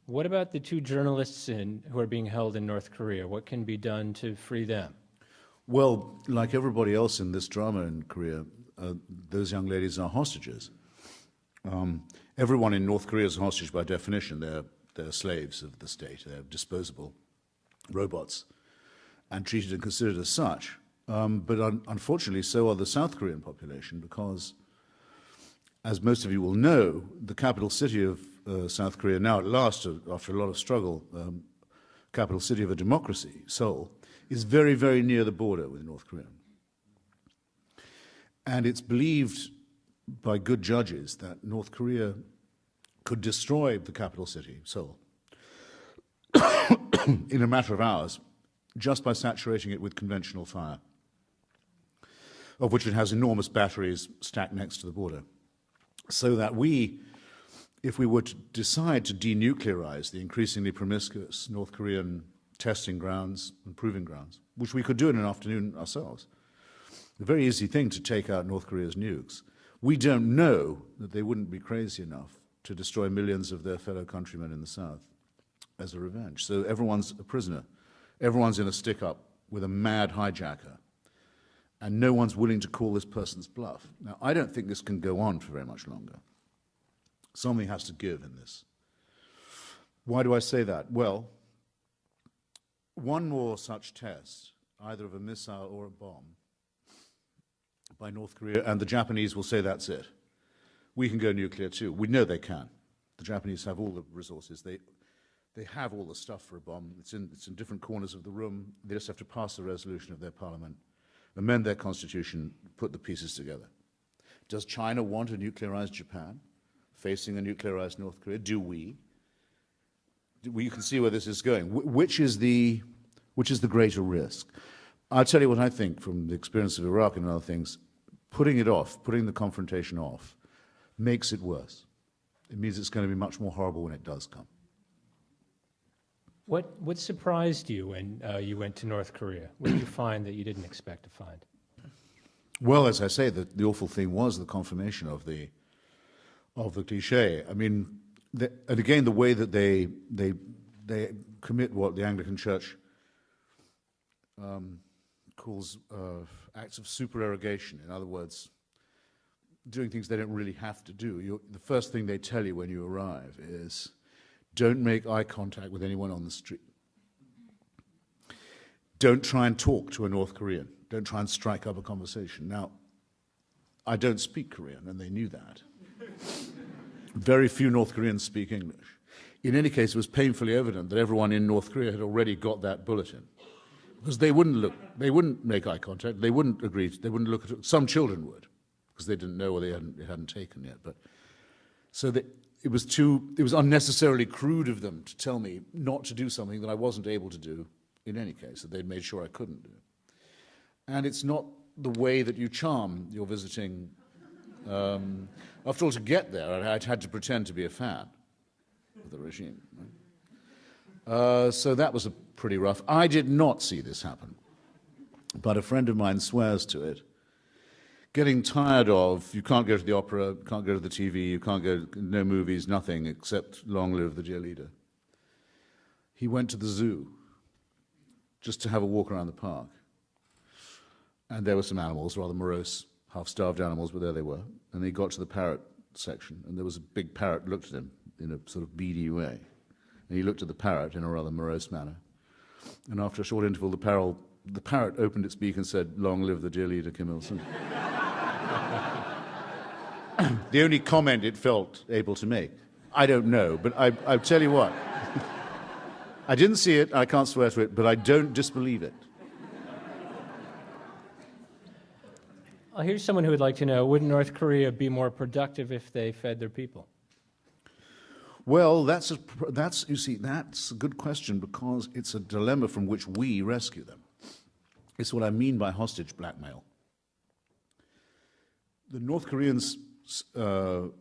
What about the two journalists who are being held in North Korea? What can be done to free them? Well, like everybody else in this drama in Korea, those young ladies are hostages. Everyone in North Korea is a hostage by definition. They're slaves of the state. They're disposable robots and treated and considered as such. But unfortunately, so are the South Korean population because, as most of you will know, the capital city of South Korea, now at last, after a lot of struggle, capital city of a democracy, Seoul, is very, very near the border with North Korea. And it's believed by good judges that North Korea could destroy the capital city, Seoul, in a matter of hours, just by saturating it with conventional fire, of which it has enormous batteries stacked next to the border. So that if we were to decide to denuclearize the increasingly promiscuous North Korean testing grounds and proving grounds, which we could do in an afternoon ourselves, a very easy thing to take out North Korea's nukes, we don't know that they wouldn't be crazy enough to destroy millions of their fellow countrymen in the South as a revenge. So everyone's a prisoner. Everyone's in a stick-up with a mad hijacker. And no one's willing to call this person's bluff. Now, I don't think this can go on for very much longer. Something has to give in this. Why do I say that? Well, one more such test, either of a missile or a bomb, by North Korea, and the Japanese will say that's it. We can go nuclear too. We know they can. The Japanese have all the resources. They have all the stuff for a bomb. It's in different corners of the room. They just have to pass the resolution of their parliament, amend their constitution, put the pieces together. Does China want a nuclearized Japan facing a nuclearized North Korea? Do we? You can see where this is going. Which is the greater risk? I'll tell you what I think from the experience of Iraq and other things. Putting it off, putting the confrontation off, makes it worse. It means it's going to be much more horrible when it does come. What surprised you when you went to North Korea? What did you find that you didn't expect to find? Well, as I say, the awful thing was the confirmation of the cliché. I mean, and again, the way that they commit what the Anglican Church calls acts of supererogation. In other words, doing things they don't really have to do. The first thing they tell you when you arrive is, don't make eye contact with anyone on the street. Don't try and talk to a North Korean. Don't try and strike up a conversation. Now, I don't speak Korean, and they knew that. Very few North Koreans speak English. In any case, it was painfully evident that everyone in North Korea had already got that bulletin. Because they wouldn't make eye contact, they wouldn't agree, they wouldn't look at it. Some children would, because they didn't know or they hadn't taken yet. But so that it was unnecessarily crude of them to tell me not to do something that I wasn't able to do in any case, that they'd made sure I couldn't do. And it's not the way that you charm your visiting. After all, to get there, I'd had to pretend to be a fan of the regime. Right? So that was pretty rough. I did not see this happen, but a friend of mine swears to it. Getting tired of, you can't go to the opera, you can't go to the TV, you can't go, no movies, nothing except long live the dear leader. He went to the zoo just to have a walk around the park. And there were some animals, rather morose, half-starved animals, but there they were. And he got to the parrot section, and there was a big parrot looked at him in a sort of beady way. And he looked at the parrot in a rather morose manner. And after a short interval, the parrot opened its beak and said, "Long live the dear leader, Kim Il-sung." The only comment it felt able to make. I don't know, but I'll tell you what. I didn't see it, I can't swear to it, but I don't disbelieve it. Here's someone who would like to know, would North Korea be more productive if they fed their people? Well, that's a good question because it's a dilemma from which we rescue them. It's what I mean by hostage blackmail. The North Koreans do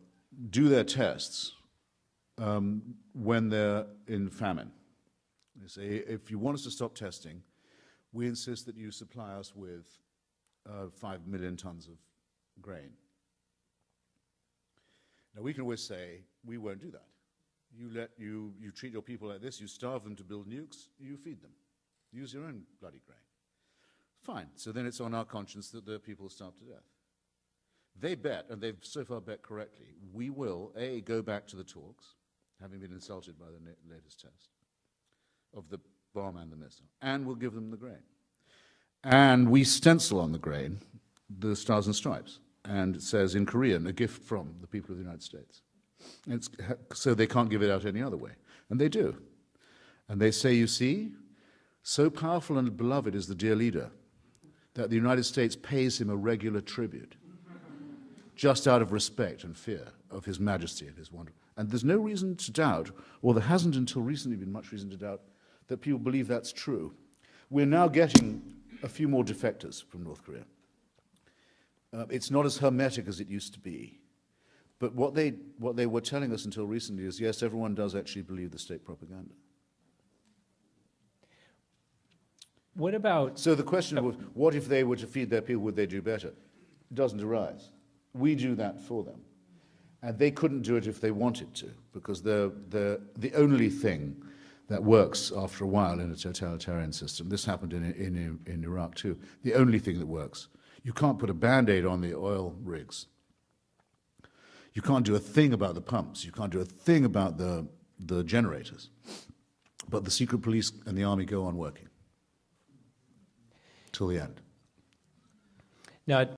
their tests when they're in famine. They say, if you want us to stop testing, we insist that you supply us with 5 million tons of grain. Now, we can always say, we won't do that. You treat your people like this, you starve them to build nukes, you feed them. Use your own bloody grain. Fine, so then it's on our conscience that the people starve to death. They bet, and they've so far bet correctly, we will, A, go back to the talks, having been insulted by the latest test of the bomb and the missile, and we'll give them the grain. And we stencil on the grain the stars and stripes, and it says in Korean, a gift from the people of the United States. So they can't give it out any other way. And they do. And they say, you see, so powerful and beloved is the dear leader that the United States pays him a regular tribute, just out of respect and fear of his majesty and his wonder. And there's no reason to doubt, or there hasn't until recently been much reason to doubt, that people believe that's true. We're now getting a few more defectors from North Korea. It's not as hermetic as it used to be. But what they were telling us until recently is, yes, everyone does actually believe the state propaganda. What about... So the question was, what if they were to feed their people, would they do better? It doesn't arise. We do that for them. And they couldn't do it if they wanted to, because the only thing that works after a while in a totalitarian system, this happened in Iraq too, the only thing that works, you can't put a Band-Aid on the oil rigs. You can't do a thing about the pumps. You can't do a thing about the generators. But the secret police and the army go on working till the end. Now,